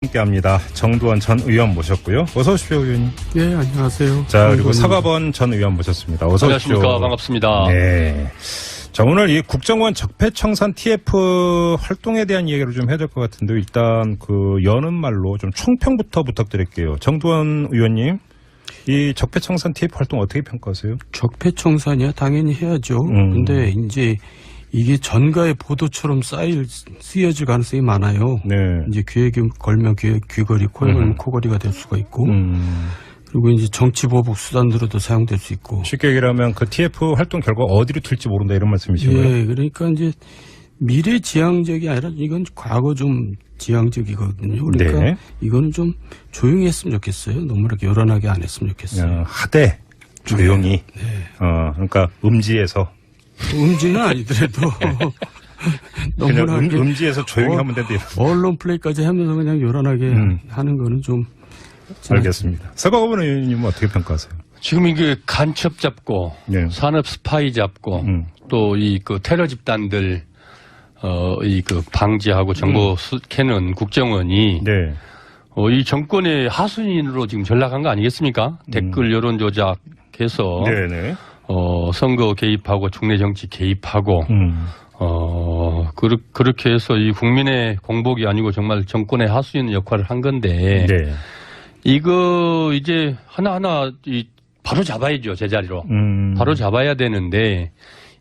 함께합니다. 정두원 전 의원 모셨고요. 어서 오십시오, 의원님. 네, 안녕하세요. 자, 그리고 사과번 전 의원 모셨습니다. 어서 오십시오. 안녕하십니까. 반갑습니다. 네. 자, 오늘 이 국정원 적폐청산 TF 활동에 대한 이야기를 좀 해야 될 것 같은데, 일단 그 여는 말로 좀 총평부터 부탁드릴게요. 정두원 의원님, 이 적폐청산 TF 활동 어떻게 평가하세요? 적폐청산이야 당연히 해야죠. 근데 이제 이게 전가의 보도처럼 쓰여질 가능성이 많아요. 네. 이제 귀에 걸면 귀걸이, 코에 걸면 코걸이가 될 수가 있고, 그리고 이제 정치 보복 수단으로도 사용될 수 있고. 쉽게 얘기하면 그 TF 활동 결과 어디로 튈지 모른다 이런 말씀이신가요? 예, 그러니까 이제 미래지향적이 아니라 이건 과거 좀 지향적이거든요. 그러니까 네. 이거는 좀 조용히 했으면 좋겠어요. 너무 이렇게 요란하게 안 했으면 좋겠어요. 하되 조용히. 네. 그러니까 음지에서. 음지는 아니더라도 너무나 음지에서 조용히 하면 된다. 언론 플레이까지 하면서 그냥 요란하게 하는 거는 좀 알겠습니다. 서가원 의원님은 어떻게 평가하세요? 지금 이게 간첩 잡고 네. 산업 스파이 잡고 또 이 그 테러 집단들 이 그 방지하고 정보 캐는 국정원이 네. 이 정권의 하수인으로 지금 전락한 거 아니겠습니까? 댓글 여론 조작해서 네네. 선거 개입하고 국내 정치 개입하고 그렇게 해서 이 국민의 공복이 아니고 정말 정권의 하수인 역할을 한 건데 네. 이거 이제 하나하나 바로 잡아야죠, 제자리로. 바로 잡아야 되는데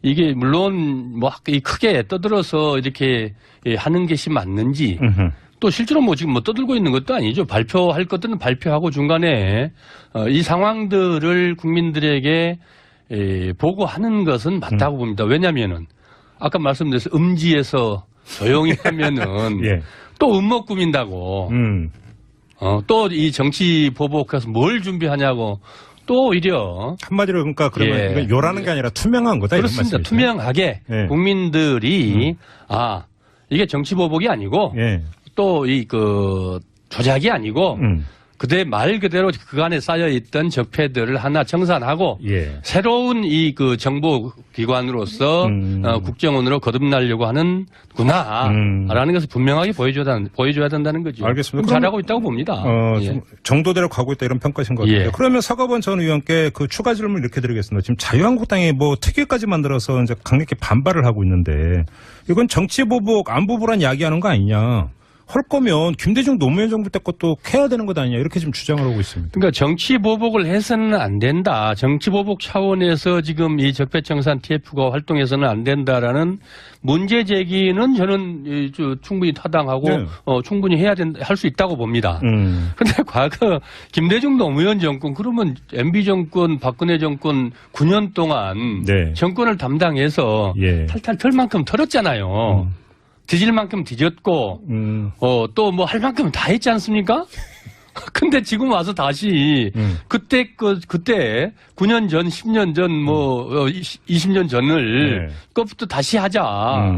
이게 물론 뭐 크게 떠들어서 이렇게 하는 것이 맞는지 또 실제로 뭐 지금 뭐 떠들고 있는 것도 아니죠. 발표할 것들은 발표하고 중간에 이 상황들을 국민들에게 보고하는 것은 맞다고 봅니다. 왜냐면은 아까 말씀드렸듯이 음지에서 조용히 하면은 예. 또 음모 꾸민다고. 또 이 정치 보복해서 뭘 준비하냐고 또 오히려 한마디로 그러니까 그러면 예. 이건 요라는 게 아니라 투명한 거다 그렇습니다. 이런 말씀이죠. 투명하게 예. 국민들이 이게 정치 보복이 아니고 예. 또 이 그 조작이 아니고 그대 말 그대로 그간에 쌓여 있던 적폐들을 하나 청산하고 예. 새로운 이 그 정보 기관으로서 국정원으로 거듭나려고 하는구나라는 것을 분명하게 보여줘야 된다는 거죠. 알겠습니다. 잘하고 있다고 봅니다. 좀 정도대로 가고 있다 이런 평가신 것 같아요. 예. 그러면 서가번 전 의원께 그 추가 질문 이렇게 드리겠습니다. 지금 자유한국당이 뭐 특위까지 만들어서 이제 강력히 반발을 하고 있는데 이건 정치 보복, 안보부란 이야기하는 거 아니냐? 할 거면 김대중 노무현 정부 때 것도 캐야 되는 것 아니냐 이렇게 지금 주장을 하고 있습니다. 그러니까 정치 보복을 해서는 안 된다. 정치 보복 차원에서 지금 이 적폐청산 TF가 활동해서는 안 된다라는 문제 제기는 저는 충분히 타당하고 네. 충분히 해야 된다, 할 수 있다고 봅니다. 그런데 과거 김대중 노무현 정권 그러면 MB 정권, 박근혜 정권 9년 동안 네. 정권을 담당해서 예. 탈탈 털 만큼 털었잖아요. 뒤질 만큼 뒤졌고, 또 뭐 할 만큼 다 했지 않습니까? 근데 지금 와서 다시, 그때 9년 전, 10년 전, 20년 전을, 네. 그것부터 다시 하자.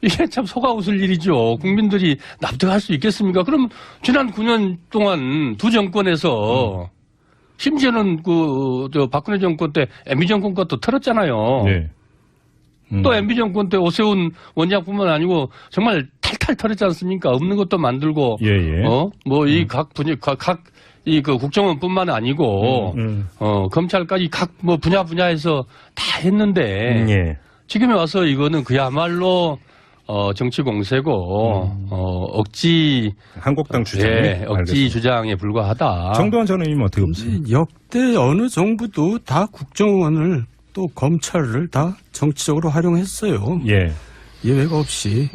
이게 참 속아 웃을 일이죠. 국민들이 납득할 수 있겠습니까? 그럼 지난 9년 동안 두 정권에서, 심지어는 박근혜 정권 때 MB 정권 것도 털었잖아요. 네. 또 MB 정권 때 오세훈 원장뿐만 아니고 정말 탈탈 털었지 않습니까? 없는 것도 만들고, 예. 이 그 국정원뿐만 아니고, 검찰까지 각 분야에서 다 했는데, 예. 지금에 와서 이거는 그야말로, 정치 공세고, 억지. 한국당 주장이 예, 억지 주장에 불과하다. 정두원 전 의원님 어떻게 보세요? 역대 어느 정부도 다 국정원을 또 검찰을 다 정치적으로 활용했어요. 예. 예외가 없이.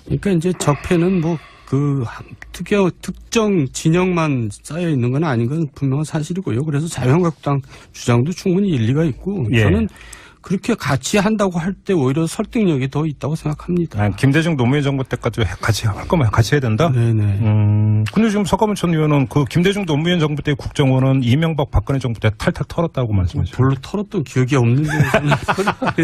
그러니까 이제 적폐는 뭐 특정 진영만 쌓여 있는 건 아닌 건 분명한 사실이고요. 그래서 자유한국당 주장도 충분히 일리가 있고 예. 저는 그렇게 같이 한다고 할 때 오히려 설득력이 더 있다고 생각합니다. 김대중 노무현 정부 때까지 같이 할 거면 같이 해야 된다? 네네. 근데 지금 서가번 전 의원은 그 김대중 노무현 정부 때 국정원은 이명박 박근혜 정부 때 탈탈 털었다고 말씀하셨어요. 별로 털었던 기억이 없는데.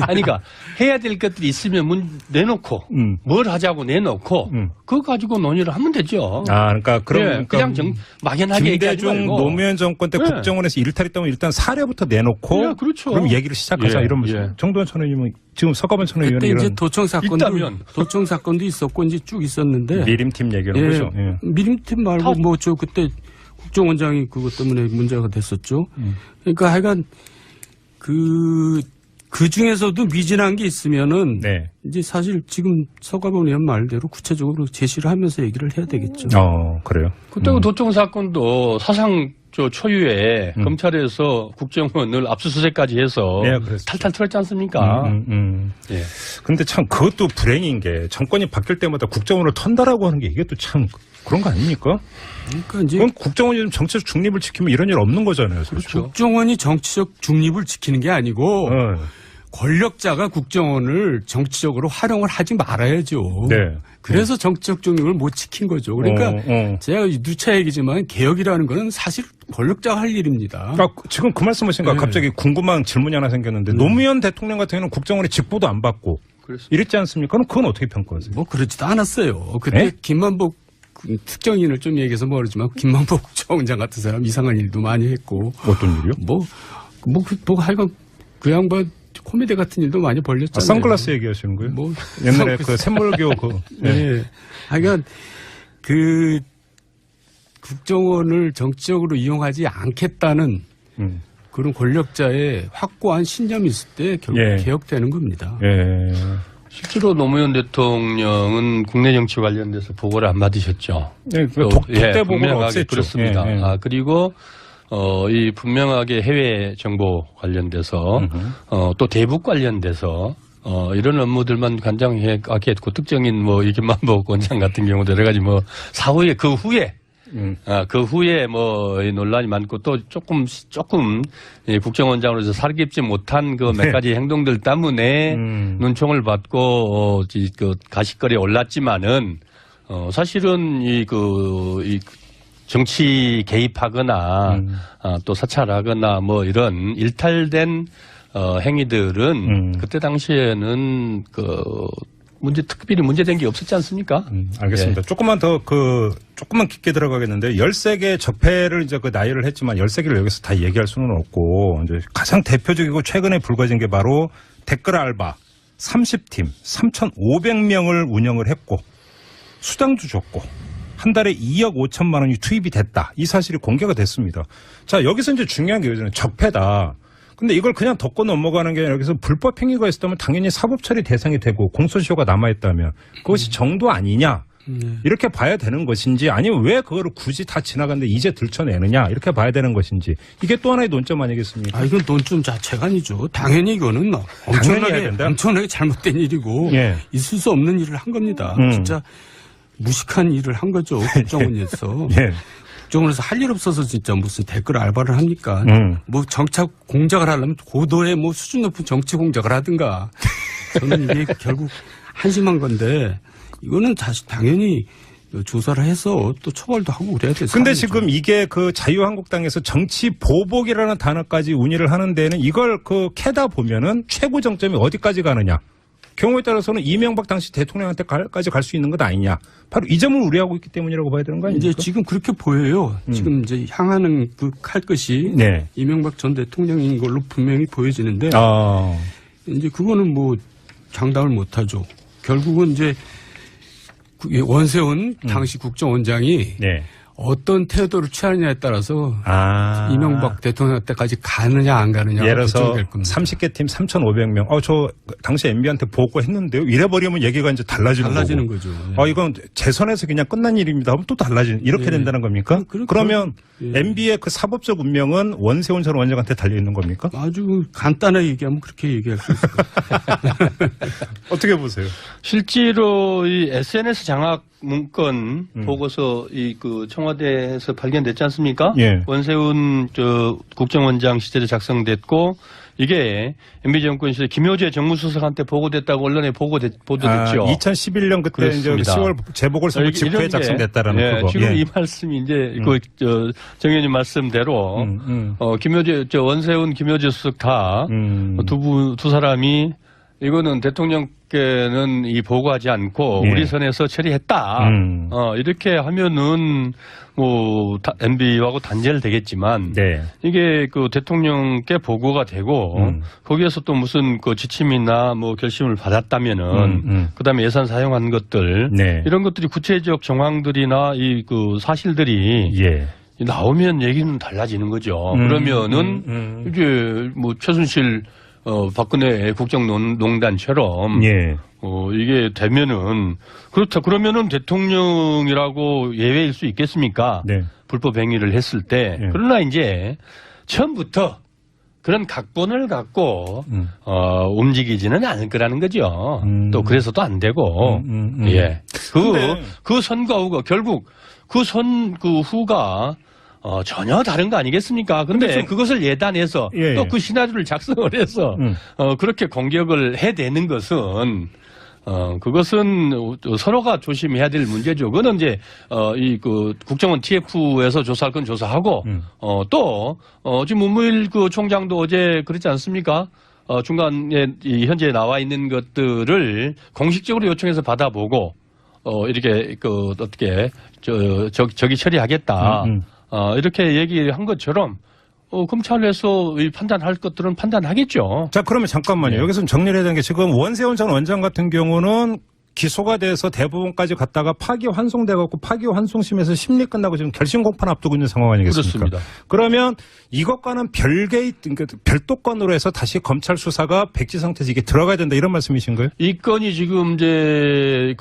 아니, 그러니까 해야 될 것들이 있으면 내놓고 뭘 하자고 내놓고 그거 가지고 논의를 하면 되죠. 그러니까 그냥 막연하게 얘기하지 김대중 말고. 노무현 정권 때 국정원에서 일탈했다면 일단 사례부터 내놓고 그렇죠. 그럼 얘기를 시작하자 이런 예. 정두원 전 의원님은 지금 서가번 청원위원회 그때 이제 이런 도청 사건도 있었고 이제 쭉 있었는데 미림팀 얘기하는 거죠. 예. 미림팀 말고 뭐 저 그때 국정원장이 그것 때문에 문제가 됐었죠. 그러니까 하여간 그 중에서도 미진한 게 있으면은 네. 이제 사실 지금 서가번 의원 말대로 구체적으로 제시를 하면서 얘기를 해야 되겠죠. 그래요. 그때 도청 사건도 사상 초유에 검찰에서 국정원을 압수수색까지 해서 네, 탈탈 털었지 않습니까? 예. 근데 참 그것도 불행인 게 정권이 바뀔 때마다 국정원을 턴다라고 하는 게 이게 또 참 그런 거 아닙니까? 그러니까 이제 그럼 국정원이 좀 정치적 중립을 지키면 이런 일 없는 거잖아요. 그렇죠. 국정원이 정치적 중립을 지키는 게 아니고 권력자가 국정원을 정치적으로 활용을 하지 말아야죠. 네. 그래서 정치적 중립을 못 지킨 거죠. 그러니까 제가 누차 얘기지만 개혁이라는 거는 사실 권력자가 할 일입니다. 지금 그 말씀하신가 갑자기 궁금한 질문이 하나 생겼는데 노무현 대통령 같은 경우는 국정원의 직보도 안 받고 이랬지 않습니까? 그럼 그건 어떻게 평가하세요? 뭐 그렇지도 않았어요. 그때 네? 김만복 특정인을 좀 얘기해서 모르지만 김만복 국정원장 같은 사람 이상한 일도 많이 했고 어떤 일이요? 하여간 그 양반 코미디 같은 일도 많이 벌렸잖아요. 선글라스 얘기하시는 거예요? 뭐 옛날에 그 샘물교 네. 하여간 그 국정원을 정치적으로 이용하지 않겠다는 그런 권력자의 확고한 신념이 있을 때 결국 개혁되는 겁니다. 예. 실제로 노무현 대통령은 국내 정치 관련돼서 보고를 안 받으셨죠. 네, 독대 보고가 없었죠. 그렇습니다. 그리고 이 분명하게 해외 정보 관련돼서 또 대북 관련돼서 이런 업무들만 관장하게 했고 특정인 뭐 김만복 원장 같은 경우도 여러 가지 뭐 사후에 그 후에 뭐 논란이 많고 또 조금 국정원장으로서 살깁지 못한 그 몇 가지 행동들 때문에 눈총을 받고 그 가십거리에 올랐지만은 사실은 이 정치 개입하거나 또 사찰하거나 뭐 이런 일탈된 행위들은 그때 당시에는 특별히 문제된 게 없었지 않습니까? 알겠습니다. 조금만 깊게 들어가겠는데 13개 적폐를 이제 나열을 했지만 13개를 여기서 다 얘기할 수는 없고 이제 가장 대표적이고 최근에 불거진 게 바로 댓글 알바 30팀 3,500명을 운영을 했고 수당도 줬고 한 달에 2억 5천만 원이 투입이 됐다. 이 사실이 공개가 됐습니다. 자, 여기서 이제 중요한 게 적폐다. 근데 이걸 그냥 덮고 넘어가는 게 아니라 여기서 불법 행위가 있었다면 당연히 사법처리 대상이 되고 공소시효가 남아있다면 그것이 정도 아니냐 이렇게 봐야 되는 것인지 아니면 왜 그거를 굳이 다 지나갔는데 이제 들춰내느냐 이렇게 봐야 되는 것인지 이게 또 하나의 논점 아니겠습니까? 이건 논점 자체가 아니죠. 당연히 이거는 엄청나게 잘못된 일이고 있을 수 없는 일을 한 겁니다. 진짜 무식한 일을 한 거죠. 국정원에서. 국정원에서 할 일 없어서 진짜 무슨 댓글 알바를 합니까? 뭐 정착 공작을 하려면 고도의 뭐 수준 높은 정치 공작을 하든가. 저는 이게 결국 한심한 건데 이거는 다시 당연히 조사를 해서 또 처벌도 하고 그래야 돼요. 근데 지금 이게 그 자유한국당에서 정치 보복이라는 단어까지 운의를 하는 데는 이걸 캐다 보면은 최고 정점이 어디까지 가느냐. 경우에 따라서는 이명박 당시 대통령한테까지 갈 수 있는 것 아니냐. 바로 이 점을 우려하고 있기 때문이라고 봐야 되는 거 아닙니까? 이제 지금 그렇게 보여요. 지금 이제 향하는 할 것이 이명박 전 대통령인 걸로 분명히 보여지는데 이제 그거는 뭐 장담을 못 하죠. 결국은 이제 원세훈 당시 국정원장이 어떤 태도를 취하느냐에 따라서 이명박 대통령 때까지 가느냐 안 가느냐 예를 들어서 30개 팀 3,500명. 저 당시 MB한테 보고했는데요. 이래버리면 얘기가 이제 달라지는 거죠. 이건 재선에서 그냥 끝난 일입니다. 하면 또 달라지는 이렇게 된다는 겁니까? 그러면 MB의 그 사법적 운명은 원세훈 전 원장한테 달려 있는 겁니까? 아주 간단하게 얘기하면 그렇게 얘기할 수 있을 것 같아요. 어떻게 보세요? 실제로 이 SNS 장악 문건 보고서 청와대에서 발견됐지 않습니까? 원세훈 국정원장 시절에 작성됐고 이게 MB 정권 시절 김효재 정무수석한테 보고됐다고 언론에 보도됐죠. 2011년 그때 이제 10월 재보궐선거 직후에 작성됐다라는 그거. 지금 이 말씀이 이제 정 의원님 말씀대로 김효재 원세훈 김효재 수석 다 두 사람이 이거는 대통령께는 이 보고하지 않고 예. 우리 선에서 처리했다. 이렇게 하면은 뭐 MB하고 단절되겠지만 네. 이게 그 대통령께 보고가 되고 거기에서 또 무슨 그 지침이나 뭐 결심을 받았다면은 그다음에 예산 사용한 것들 네. 이런 것들이 구체적 정황들이나 이 그 사실들이 예. 나오면 얘기는 달라지는 거죠. 그러면은 이제 뭐 최순실 박근혜 국정농단처럼 예. 이게 되면은 그렇다 그러면은 대통령이라고 예외일 수 있겠습니까? 네. 불법 행위를 했을 때. 예. 그러나 이제 처음부터 그런 각본을 갖고 움직이지는 않을 거라는 거죠. 또 그래서도 안 되고. 예. 그 선거 후가 결국 그 후가 전혀 다른 거 아니겠습니까? 근데 그것을 예단해서 예, 또 그 시나리오를 작성을 해서 그렇게 공격을 해대는 것은 그것은 서로가 조심해야 될 문제죠. 그거는 이제 그 국정원 TF에서 조사할 건 조사하고 또 지금 문무일 그 총장도 어제 그랬지 않습니까? 중간에 현재 나와 있는 것들을 공식적으로 요청해서 받아보고 이렇게 그 어떻게 저기 처리하겠다. 이렇게 얘기한 것처럼 검찰에서 판단할 것들은 판단하겠죠. 자, 그러면 잠깐만요. 네. 여기서 정리를 해야 되는 게 지금 원세훈 전 원장 같은 경우는 기소가 돼서 대법원까지 갔다가 파기환송돼갖고 파기환송심에서 심리 끝나고 지금 결심 공판 앞두고 있는 상황 아니겠습니까? 그렇습니다. 그러면 이것과는 별개의 그러니까 별도 건으로 해서 다시 검찰 수사가 백지 상태에서 이게 들어가야 된다 이런 말씀이신가요? 이 건이 지금 이제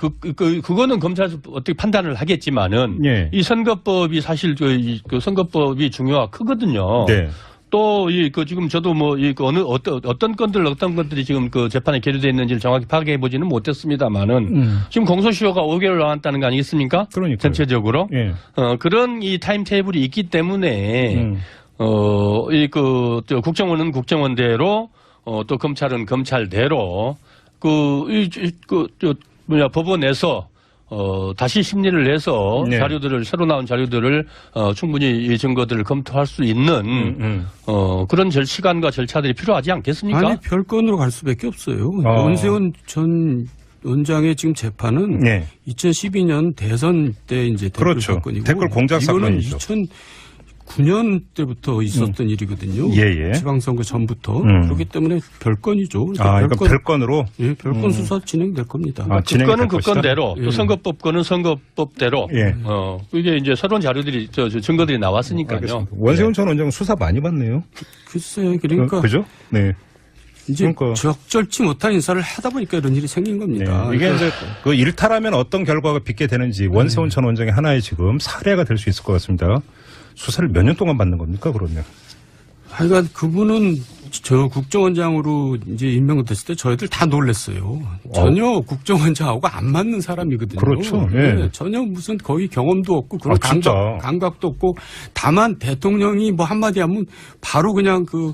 그거는 검찰에서 어떻게 판단을 하겠지만은 예. 이 선거법이 사실 그 선거법이 중요가 크거든요. 네. 또 지금 저도 어떤 것들이 지금 그 재판에 계류되어 있는지를 정확히 파악해 보지는 못했습니다만은 지금 공소시효가 5개월 남았다는 거 아니겠습니까? 그러니까요. 전체적으로. 예. 그런 이 타임 테이블이 있기 때문에 국정원은 국정원대로 또 검찰은 검찰대로 법원에서 다시 심리를 해서 네. 새로 나온 자료들을 충분히 이 증거들을 검토할 수 있는 그런 시간과 절차들이 필요하지 않겠습니까? 아니 별건으로 갈 수밖에 없어요. 원세훈 전 원장의 지금 재판은 네. 2012년 대선 때 이제 댓글 그렇죠. 사건이고 댓글 공작 이거는 사건이죠. 2009년 때부터 있었던 일이거든요. 예. 지방선거 전부터 그렇기 때문에 별건이죠. 그러니까 별건으로 예, 별건 수사 진행될 겁니다. 국건은 국건대로 또 선거법건은 선거법대로 예. 이게 이제 새로운 자료들이 증거들이 나왔으니까요. 알겠습니다. 원세훈 전 원장은 수사 많이 받네요. 글쎄 그러니까 그죠? 네. 이제 적절치 못한 인사를 하다 보니까 이런 일이 생긴 겁니다. 네. 이게 이제 그 일탈하면 어떤 결과가 빚게 되는지 원세훈 전 원장의 하나의 지금 사례가 될 수 있을 것 같습니다. 수사를 몇 년 동안 받는 겁니까, 그러면? 하여간 그분은 저 국정원장으로 이제 임명됐을 때 저희들 다 놀랐어요. 전혀 국정원장하고 안 맞는 사람이거든요. 그렇죠. 예. 네, 전혀 무슨 거의 경험도 없고 그런 감각도 없고 다만 대통령이 뭐 한마디 하면 바로 그냥 그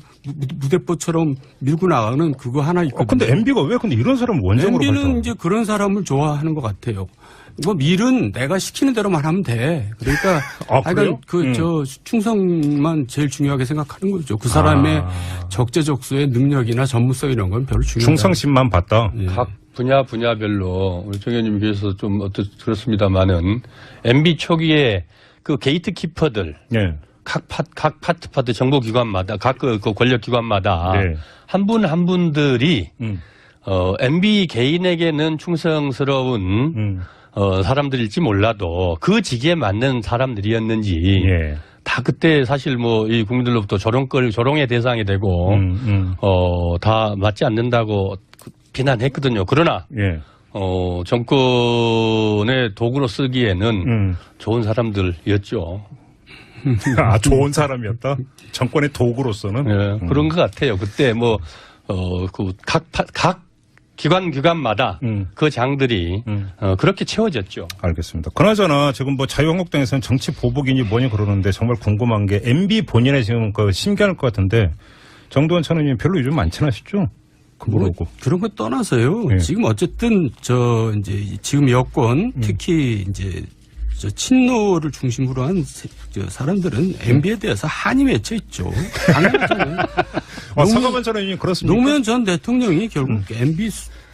무대뽀처럼 밀고 나가는 그거 하나 있거든요. 근데 MB가 왜 근데 이런 사람을 원장으로 MB는 발탁하는 이제 그런 사람을 좋아하는 것 같아요. 뭐 밀은 내가 시키는 대로만 하면 돼. 그러니까 하여간 저 충성만 제일 중요하게 생각하는 거죠. 그 사람의 적재적소의 능력이나 전문성 이런 건 별로 중요하지 않아요. 충성심만 봤다. 예. 각 분야별로 우리 정 의원님께서 좀 그렇습니다만은 MB 초기에 그 게이트키퍼들 예. 각 파트 정보기관마다 각 그 권력기관마다 네. 한 분들이 MB 개인에게는 충성스러운 사람들일지 몰라도 그 직에 맞는 사람들이었는지 예. 다 그때 사실 뭐 이 국민들로부터 조롱의 대상이 되고 다 맞지 않는다고 비난했거든요. 그러나 예. 정권의 도구로 쓰기에는 좋은 사람들이었죠. 좋은 사람이었다. 정권의 도구로서는 예, 그런 것 같아요. 그때 뭐 각 기관마다 그 장들이 그렇게 채워졌죠. 알겠습니다. 그나저나 지금 뭐 자유한국당에서는 정치 보복이니 뭐니 그러는데 정말 궁금한 게 MB 본인의 지금 그 심기할 것 같은데 정두원 전 의원님 별로 요즘 많지 않으시죠? 그거고 그런 거 떠나서요. 네. 지금 어쨌든 이제 지금 여권 특히 이제 저 친노를 중심으로 한 사람들은 MB에 대해서 한이 맺혀 있죠. 당연하잖아요. 서가번 전 의원님 그렇습니까? 노무현 전 대통령이 결국 MB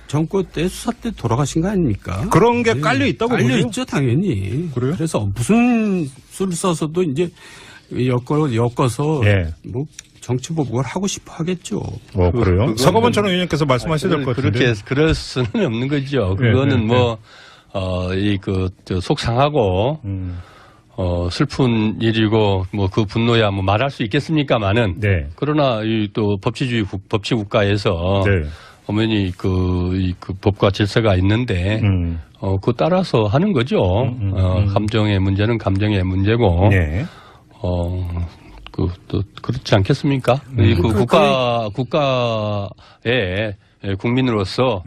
정권 때 수사 때 돌아가신 거 아닙니까? 그런 게 깔려 있다고 보죠? 깔려 있죠, 당연히. 그래요? 그래서 무슨 수를 써서도 이제 엮어서 뭐 정치 보복을 하고 싶어 하겠죠. 그래요? 서가번 전 의원님께서 말씀하셔야 될 것 같은데. 그렇게 그럴 수는 없는 거죠. 그거는 속상하고 슬픈 일이고 뭐 그 분노야 뭐 말할 수 있겠습니까만은. 그러나 이 또 법치 국가에서 어머니 그 법과 질서가 있는데 그 따라서 하는 거죠. 감정의 문제는 감정의 문제고. 또 그렇지 않겠습니까? 그 국가의 국민으로서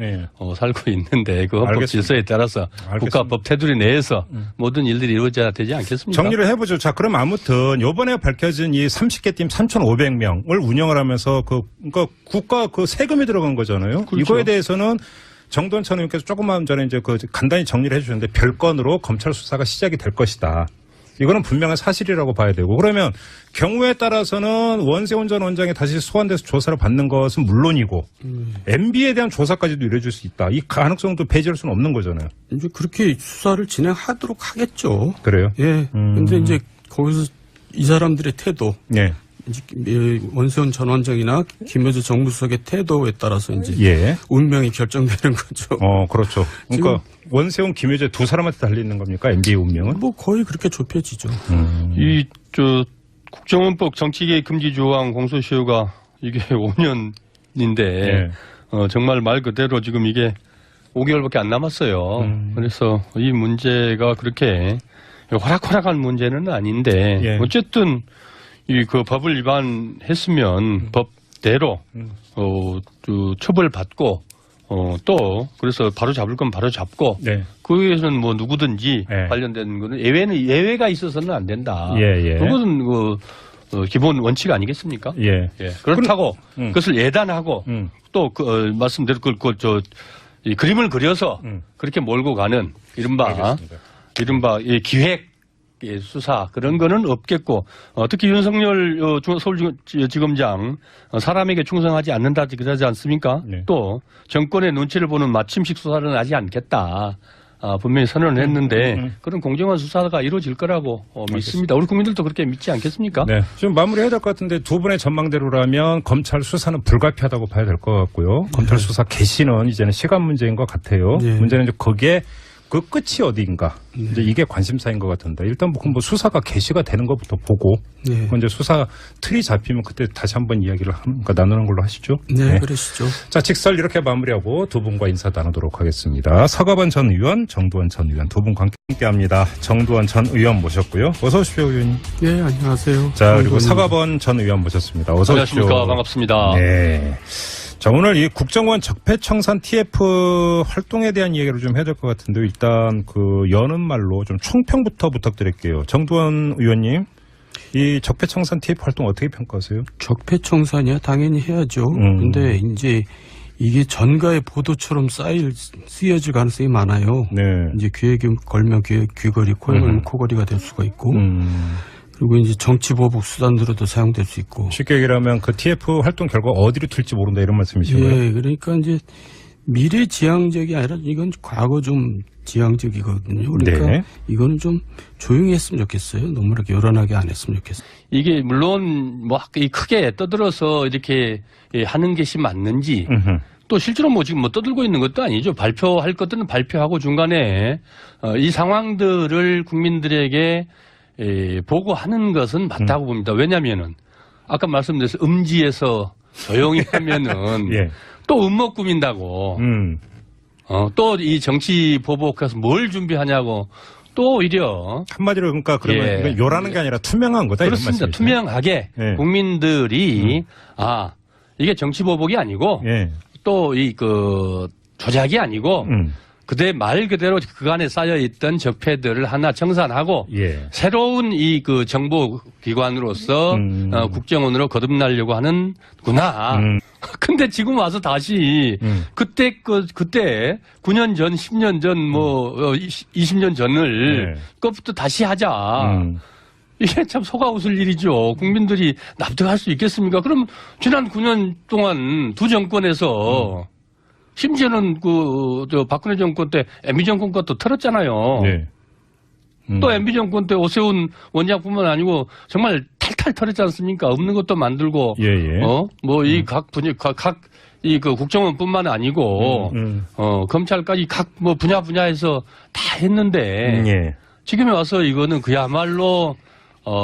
살고 있는데 그 헌법 질서에 따라서 국가법 테두리 내에서 모든 일들이 이루어져야 되지 않겠습니까? 정리를 해보죠. 자, 그럼 아무튼 요번에 밝혀진 이 30개 팀 3,500명을 운영을 하면서 그러니까 국가 그 세금이 들어간 거잖아요. 그렇죠. 이거에 대해서는 정두원 전 의원께서 조금만 전에 이제 간단히 정리를 해주셨는데 별건으로 검찰 수사가 시작이 될 것이다. 이거는 분명한 사실이라고 봐야 되고, 그러면 경우에 따라서는 원세훈 전 원장이 다시 소환돼서 조사를 받는 것은 물론이고 MB에 대한 조사까지도 이루어질 수 있다. 이 가능성도 배제할 수는 없는 거잖아요. 이제 그렇게 수사를 진행하도록 하겠죠. 그래요? 예. 근데 이제 거기서 이 사람들의 태도, 원세훈 전 원장이나 김여주 정무수석의 태도에 따라서 이제 운명이 결정되는 거죠. 그렇죠. 그러니까 원세훈, 김여주 두 사람한테 달리는 겁니까? MB의 운명은? 뭐 거의 그렇게 좁혀지죠. 국정원법 정치개입 금지 조항 공소시효가 이게 5년인데 정말 말 그대로 지금 이게 5개월밖에 안 남았어요. 그래서 이 문제가 그렇게 호락호락한 문제는 아닌데 어쨌든 그 법을 위반했으면 법대로 처벌받고 또 그래서 바로 잡을 건 바로 잡고 거기에서는 뭐 누구든지 관련된 거는 예외가 있어서는 안 된다. 그것은 기본 원칙 아니겠습니까? 그렇다고 그것을 예단하고 또 말씀대로 이 그림을 그려서 그렇게 몰고 가는 이른바 기획 수사 그런 거는 없겠고 특히 윤석열 서울지검장 사람에게 충성하지 않는다 그러지 않습니까? 또 정권의 눈치를 보는 마침식 수사는 하지 않겠다. 분명히 선언을 했는데 그런 공정한 수사가 이루어질 거라고 믿습니다. 우리 국민들도 그렇게 믿지 않겠습니까? 지금 마무리해야 될 것 같은데 두 분의 전망대로라면 검찰 수사는 불가피하다고 봐야 될 것 같고요. 검찰 수사 개시는 이제는 시간 문제인 것 같아요. 문제는 이제 거기에 그 끝이 어디인가. 이제 이게 관심사인 것 같은데 일단 뭐 수사가 개시가 되는 것부터 보고 이제 수사 틀이 잡히면 그때 다시 한번 이야기를 나누는 걸로 하시죠. 그러시죠. 자, 직설 이렇게 마무리하고 두 분과 인사 나누도록 하겠습니다. 서가번 전 의원, 정두원 전 의원 두 분과 함께합니다. 정두원 전 의원 모셨고요. 어서 오십시오, 의원님. 네, 안녕하세요. 자, 그리고 서가번 전 의원 모셨습니다. 어서 오십시오. 안녕하십니까. 반갑습니다. 자, 오늘 이 국정원 적폐청산 TF 활동에 대한 얘기를 좀 해야 될 것 같은데 일단 여는 말로 좀 총평부터 부탁드릴게요. 정두원 의원님, 이 적폐청산 TF 활동 어떻게 평가하세요? 적폐청산이야 당연히 해야죠. 근데 이제 이게 전가의 보도처럼 쓰여질 가능성이 많아요. 이제 귀에 걸면 귀걸이, 코에 걸면 코걸이가 될 수가 있고. 그리고 이제 정치 보복 수단으로도 사용될 수 있고. 쉽게 얘기하면 그 TF 활동 결과 어디로 튈지 모른다 이런 말씀이시고요. 그러니까 이제 미래지향적이 아니라 이건 과거 좀 지향적이거든요. 그러니까 이거는 좀 조용히 했으면 좋겠어요. 너무 이렇게 요란하게 안 했으면 좋겠어요. 이게 물론 뭐 크게 떠들어서 이렇게 하는 것이 맞는지 또 실제로 뭐 지금 떠들고 있는 것도 아니죠. 발표할 것들은 발표하고 중간에 이 상황들을 국민들에게 보고하는 것은 맞다고 봅니다. 왜냐면은 아까 말씀드렸을 음지에서 조용히 하면은 또 음모 꾸민다고 또 이 정치 보복해서 뭘 준비하냐고 또 오히려 한마디로 그러니까 그러면 이건 요라는 게 아니라 투명한 거다. 그렇습니다. 투명하게 국민들이 이게 정치 보복이 아니고 또 조작이 아니고 그대 말 그대로 그간에 쌓여 있던 적폐들을 하나 청산하고 예. 새로운 이 그 정보기관으로서 국정원으로 거듭나려고 하는구나. 근데 지금 와서 다시 그때 9년 전, 10년 전, 뭐 20년 전을 그것부터 다시 하자. 이게 참 속아 웃을 일이죠. 국민들이 납득할 수 있겠습니까? 그럼 지난 9년 동안 두 정권에서 심지어는 박근혜 정권 때 MB 정권 것도 털었잖아요. 네. 또 MB 정권 때 오세훈 원장뿐만 아니고 정말 탈탈 털었지 않습니까? 없는 것도 만들고, 뭐 이 이 그 국정원뿐만 아니고, 검찰까지 각 뭐 분야에서 다 했는데, 지금에 와서 이거는 그야말로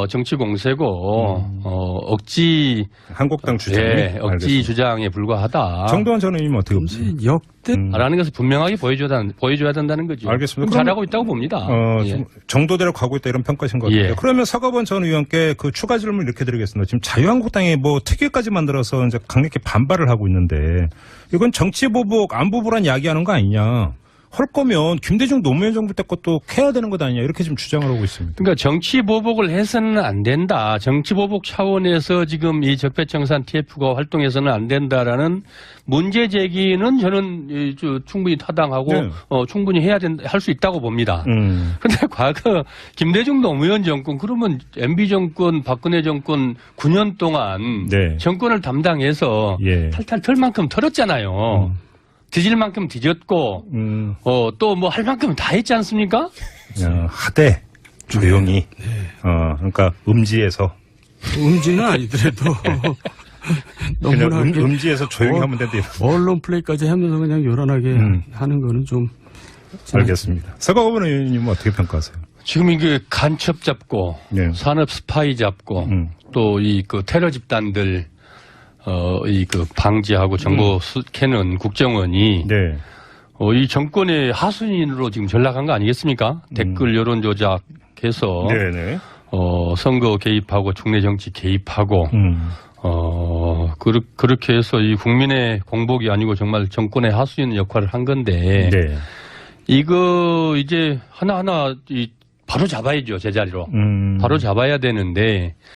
정치 공세고 억지 한국당 주장이 억지 주장에 불과하다. 정도원 전 의원님 어떻게 보세요? 역대라는 것을 분명하게 보여줘야 된다는 거죠. 알겠습니다. 잘하고 있다고 봅니다. 좀 정도대로 가고 있다 이런 평가신 것 같아요. 그러면 서가번 전 의원께 그 추가 질문 이렇게 드리겠습니다. 지금 자유한국당이 뭐 특위까지 만들어서 이제 강력히 반발을 하고 있는데 이건 정치 보복 안보 불안 야기하는 거 아니냐? 할 거면 김대중 노무현 정부 때 것도 해야 되는 것 아니냐 이렇게 지금 주장을 하고 있습니다. 그러니까 정치 보복을 해서는 안 된다. 정치 보복 차원에서 지금 이 적폐청산 TF가 활동해서는 안 된다라는 문제 제기는 저는 충분히 타당하고 충분히 할 수 있다고 봅니다. 그런데 과거 김대중 노무현 정권 그러면 MB 정권, 박근혜 정권 9년 동안 정권을 담당해서 탈탈 털 만큼 털었잖아요. 뒤질 만큼 뒤졌고, 또 뭐 할 만큼 다 했지 않습니까? 하되, 조용히. 그러니까 음지에서. 음지는 아니더라도. 그냥 음지에서 조용히 하면 된다. 언론 플레이까지 하면서 그냥 요란하게 하는 거는 좀. 알겠습니다. 서가번 의원님은 어떻게 평가하세요? 지금 이게 간첩 잡고, 산업 스파이 잡고, 또 이 그 테러 집단들, 이 그 방지하고 정보 캐는 국정원이 이 정권의 하수인으로 지금 전락한 거 아니겠습니까? 댓글 여론 조작해서 선거 개입하고 중내 정치 개입하고 그렇게 해서 이 국민의 공복이 아니고 정말 정권의 하수인 역할을 한 건데 이거 이제 하나하나 바로 잡아야죠, 제자리로. 바로 잡아야 되는데